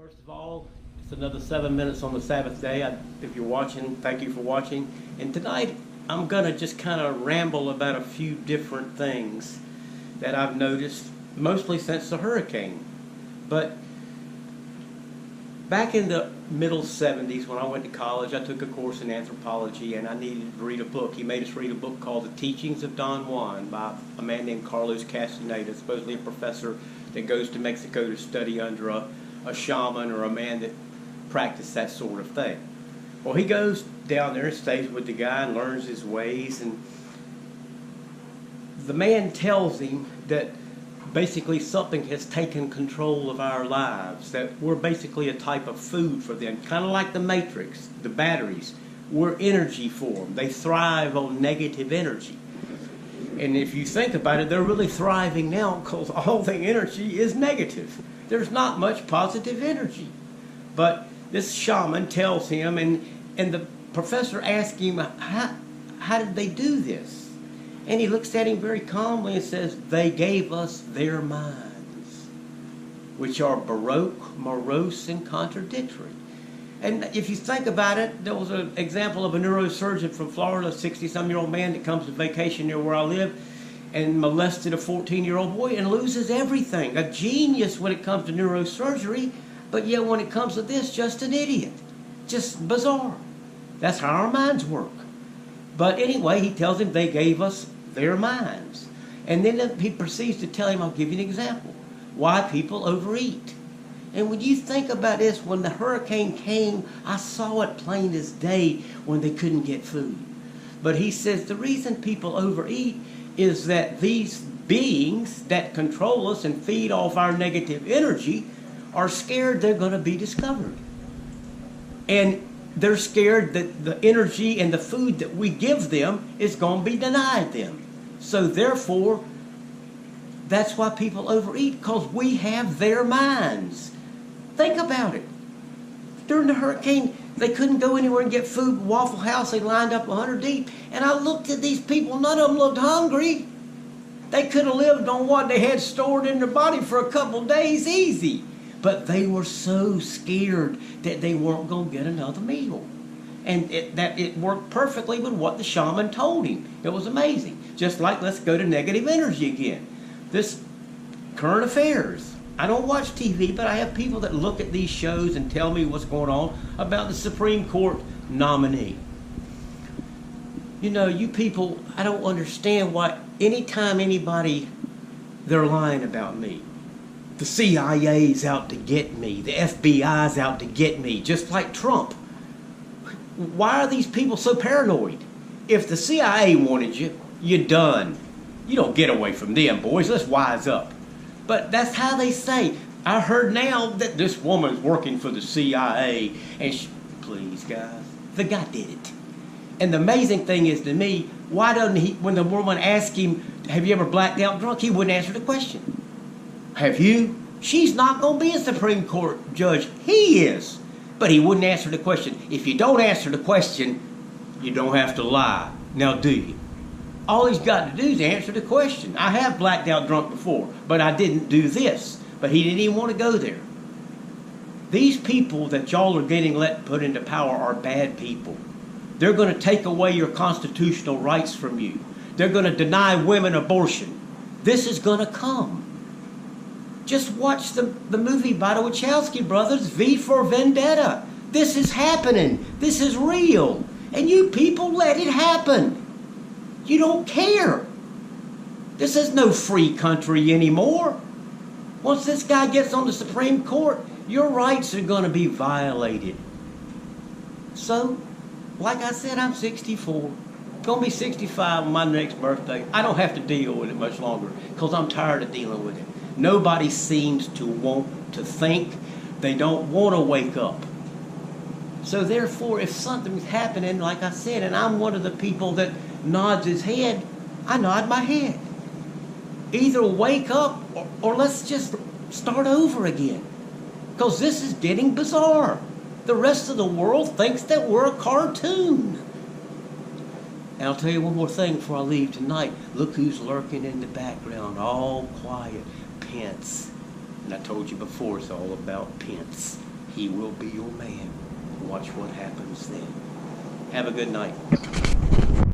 First of all, it's another 7 minutes on the Sabbath day. If you're watching, thank you for watching. And tonight, I'm going to just kind of ramble about a few different things that I've noticed, mostly since the hurricane. But back in the middle 70s, when I went to college, I took a course in anthropology, and I needed to read a book. He made us read a book called The Teachings of Don Juan by a man named Carlos Castaneda, supposedly a professor that goes to Mexico to study under a shaman or a man that practiced that sort of thing. Well, he goes down there and stays with the guy and learns his ways, and the man tells him that basically something has taken control of our lives, that we're basically a type of food for them, kind of like the Matrix, the batteries. We're energy for them. They thrive on negative energy. And if you think about it, they're really thriving now because all the energy is negative. There's not much positive energy. But this shaman tells him, and the professor asks him, how did they do this? And he looks at him very calmly and says, they gave us their minds, which are baroque, morose, and contradictory. And if you think about it, there was an example of a neurosurgeon from Florida, a 60-some-year-old man that comes to vacation near where I live and molested a 14-year-old boy and loses everything. A genius when it comes to neurosurgery, but yet when it comes to this, just an idiot. Just bizarre. That's how our minds work. But anyway, he tells him they gave us their minds. And then he proceeds to tell him, I'll give you an example, why people overeat. And when you think about this, when the hurricane came, I saw it plain as day when they couldn't get food. But he says the reason people overeat is that these beings that control us and feed off our negative energy are scared they're going to be discovered. And they're scared that the energy and the food that we give them is going to be denied them. So therefore, that's why people overeat, because we have their minds. Think about it. During the hurricane, they couldn't go anywhere and get food. Waffle House, they lined up 100 deep. And I looked at these people, none of them looked hungry. They could have lived on what they had stored in their body for a couple days easy. But they were so scared that they weren't going to get another meal. And it worked perfectly with what the shaman told him. It was amazing. Just like, let's go to negative energy again. This current affairs. I don't watch TV, but I have people that look at these shows and tell me what's going on about the Supreme Court nominee. You know, you people, I don't understand why anytime anybody, they're lying about me. The CIA's out to get me. The FBI's out to get me, just like Trump. Why are these people so paranoid? If the CIA wanted you, you're done. You don't get away from them, boys. Let's wise up. But that's how they say. I heard now that this woman's working for the CIA. And please, guys, the guy did it. And the amazing thing is to me, why doesn't he, when the woman asked him, have you ever blacked out drunk, he wouldn't answer the question. Have you? She's not going to be a Supreme Court judge. He is. But he wouldn't answer the question. If you don't answer the question, you don't have to lie. Now, do you? All he's got to do is answer the question. I have blacked out drunk before, but I didn't do this. But he didn't even want to go there. These people that y'all are getting put into power are bad people. They're going to take away your constitutional rights from you. They're going to deny women abortion. This is going to come. Just watch the movie by the Wachowski brothers, V for Vendetta. This is happening. This is real. And you people let it happen. You don't care. This is no free country anymore. Once this guy gets on the Supreme Court, your rights are going to be violated. So, like I said, I'm 64. Going to be 65 on my next birthday. I don't have to deal with it much longer because I'm tired of dealing with it. Nobody seems to want to think. They don't want to wake up. So therefore, if something's happening, like I said, and I'm one of the people that nods his head, I nod my head. Either wake up or let's just start over again. Because this is getting bizarre. The rest of the world thinks that we're a cartoon. And I'll tell you one more thing before I leave tonight. Look who's lurking in the background, all quiet. Pence. And I told you before, it's all about Pence. he will be your man. Watch what happens then. Have a good night.